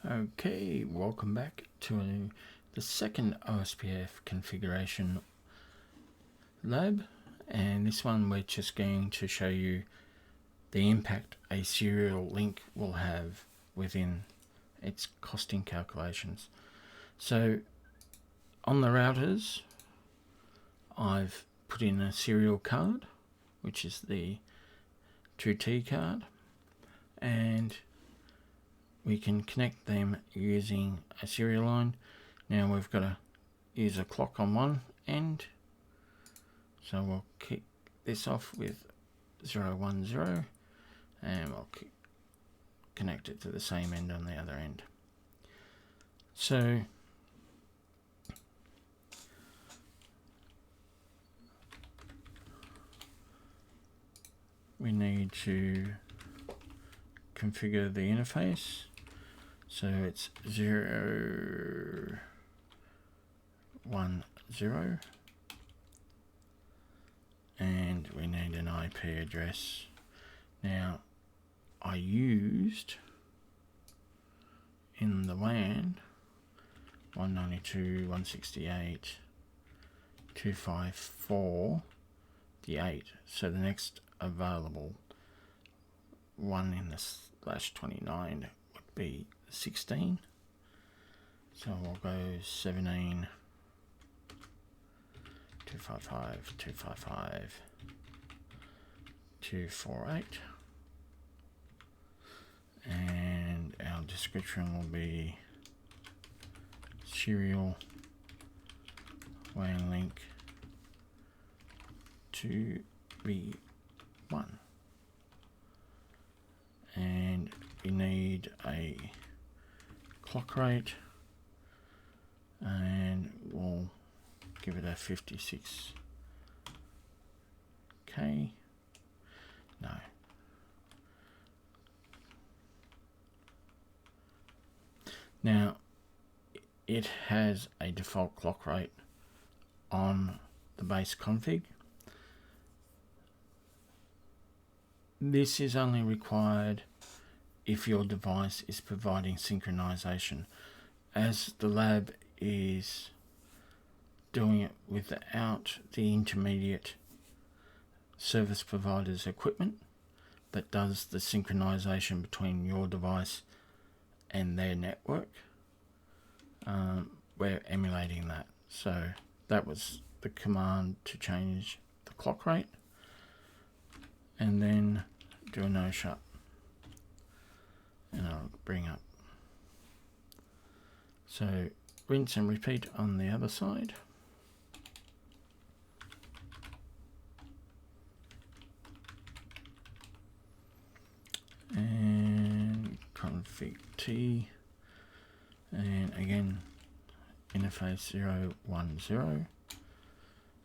Okay, welcome back to the second OSPF configuration lab, and this one we're just going to show you the impact a serial link will have within its costing calculations. So on the routers I've put in a serial card, which is the 2T card, and we can connect them using a serial line. Now we've got to use a clock on one end, so we'll kick this off with 010 and we'll connect it to the same end on the other end. So we need to configure the interface. So it's 010, and we need an IP address. Now I used in the WAN 192.168.254, the 8, so the next available one in the /29 would be 16, so we'll go 17 255 255 248, and our description will be serial WAN link to V1, and we need a clock rate, and we'll give it a 56k. No. Now it has a default clock rate on the base config. This is only required if your device is providing synchronization, as the lab is doing it without the intermediate service provider's equipment, but does the synchronization between your device and their network. We're emulating that, so that was the command to change the clock rate, and then do a no shut, and I'll bring up. So rinse and repeat on the other side. And config T, and again interface 010,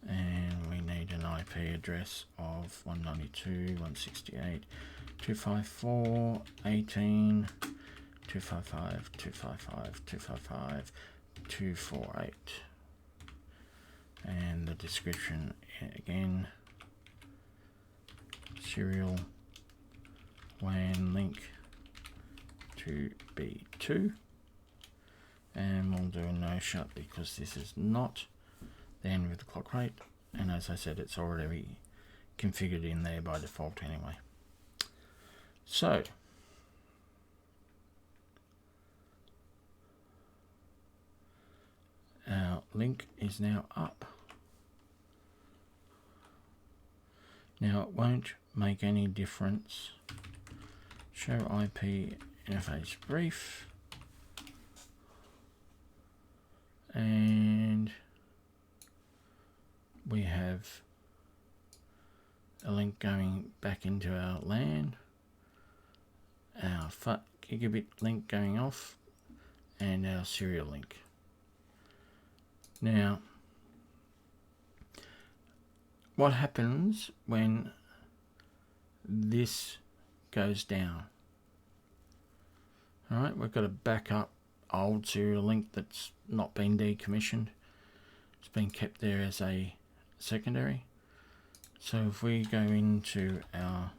and we need an IP address of 192.168.254.18 255 255 255 248, and the description again serial WAN link to B2, and we'll do a no shut because this is not the end with the clock rate, and as I said, it's already configured in there by default anyway. So our link is now up. Now it won't make any difference. Show IP interface brief, and we have a link going back into our LAN, our gigabit link going off, and our serial link. Now what happens when this goes down? Alright, we've got a backup old serial link that's not been decommissioned. It's been kept there as a secondary. So if we go into our,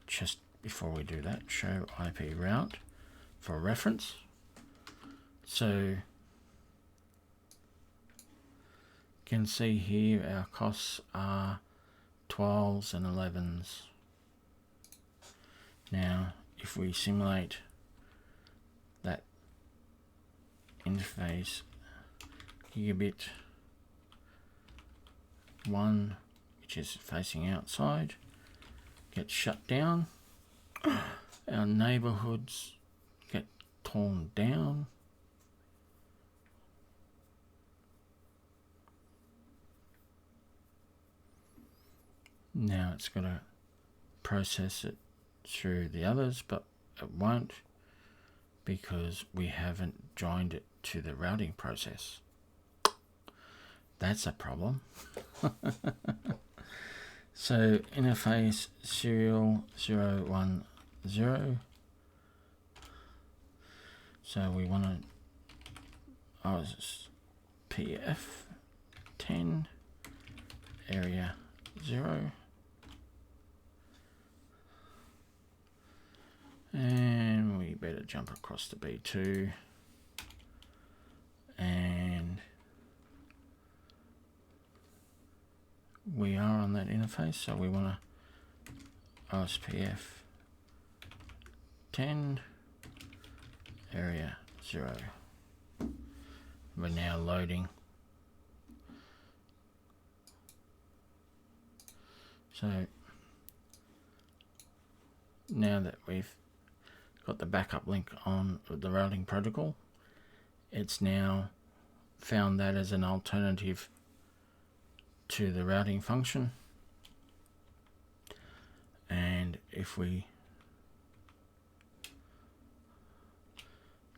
just before we do that, show IP route for reference. So you can see here our costs are 12s and 11s. Now if we simulate that interface, gigabit 1, which is facing outside, gets shut down, our neighborhoods get torn down, now it's got to process it through the others, but it won't because we haven't joined it to the routing process. That's a problem. So interface serial 010. So we want to OSPF 10 area 0. And we better jump across to B2. And we are on that interface, so we want to OSPF 10 area 0. We're now loading. So now that we've got the backup link on the routing protocol, it's now found that as an alternative to the routing function. And if we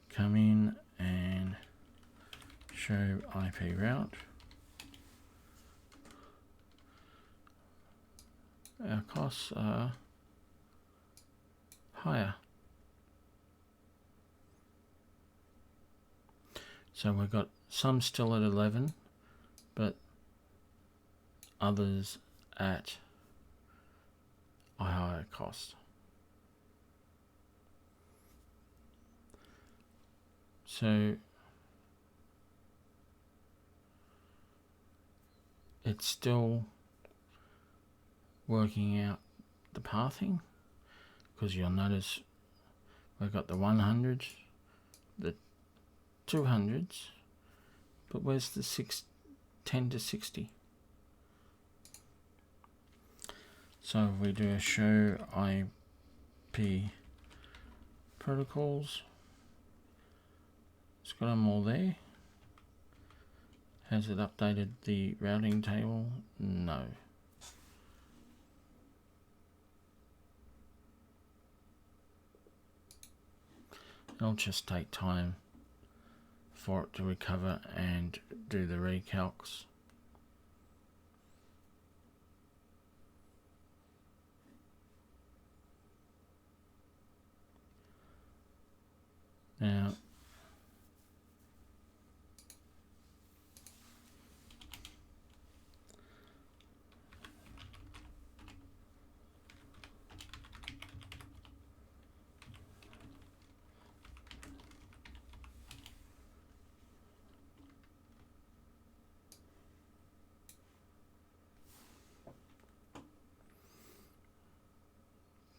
come in and show IP route, our costs are higher. So we've got some still at 11, but others at a higher cost. So it's still working out the pathing, because you'll notice we've got the 100s, the 200s, but where's the 10 to 60? So if we do a show IP protocols, it's got them all there. Has it updated the routing table? No. It'll just take time for it to recover and do the recalcs. Now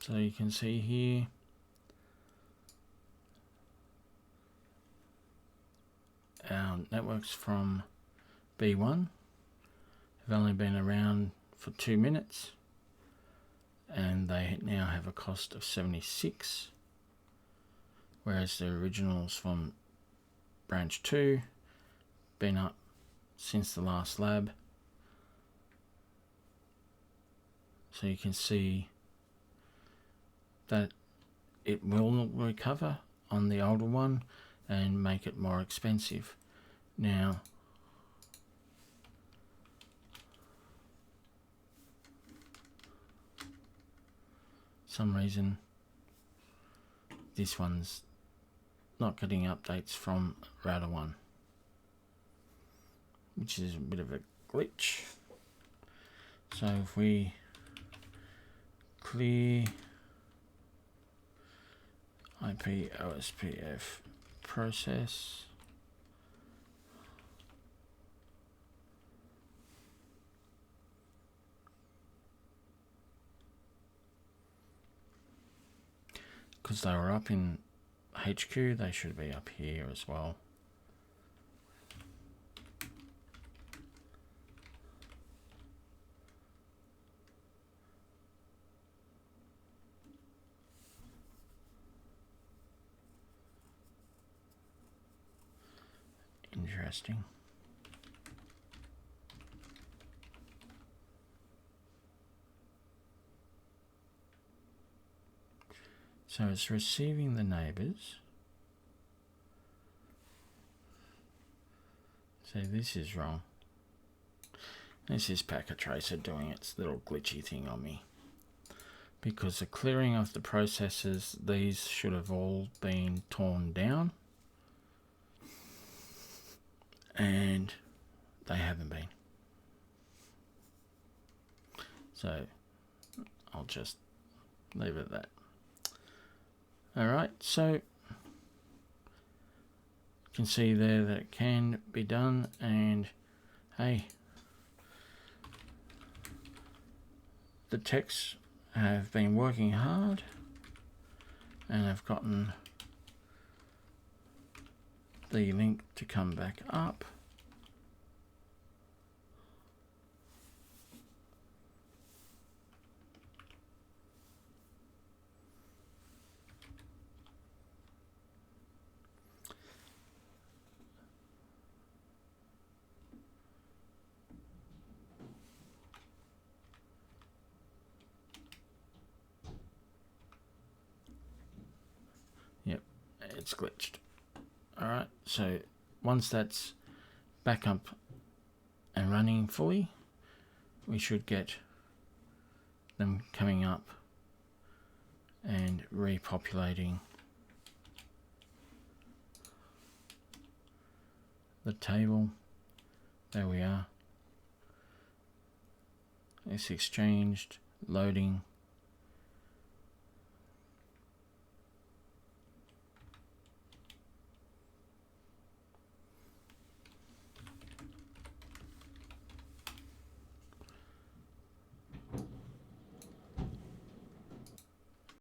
so you can see here our networks from B1 have only been around for 2 minutes, and they now have a cost of 76, whereas the originals from branch 2 been up since the last lab. So you can see that it will recover on the older one and make it more expensive. Now some reason this one's not getting updates from router 1, which is a bit of a glitch. So if we clear IP OSPF process. Because they were up in HQ, they should be up here as well. Interesting. So it's receiving the neighbours. So this is wrong. This is Packet Tracer doing its little glitchy thing on me. Because the clearing of the processes, these should have all been torn down. And they haven't been. So I'll just leave it at that. Alright, so you can see there that it can be done, and hey, the techs have been working hard and have gotten the link to come back up. Yep, it's glitched. Alright, so once that's back up and running fully, we should get them coming up and repopulating the table. There we are. It's exchanged, loading.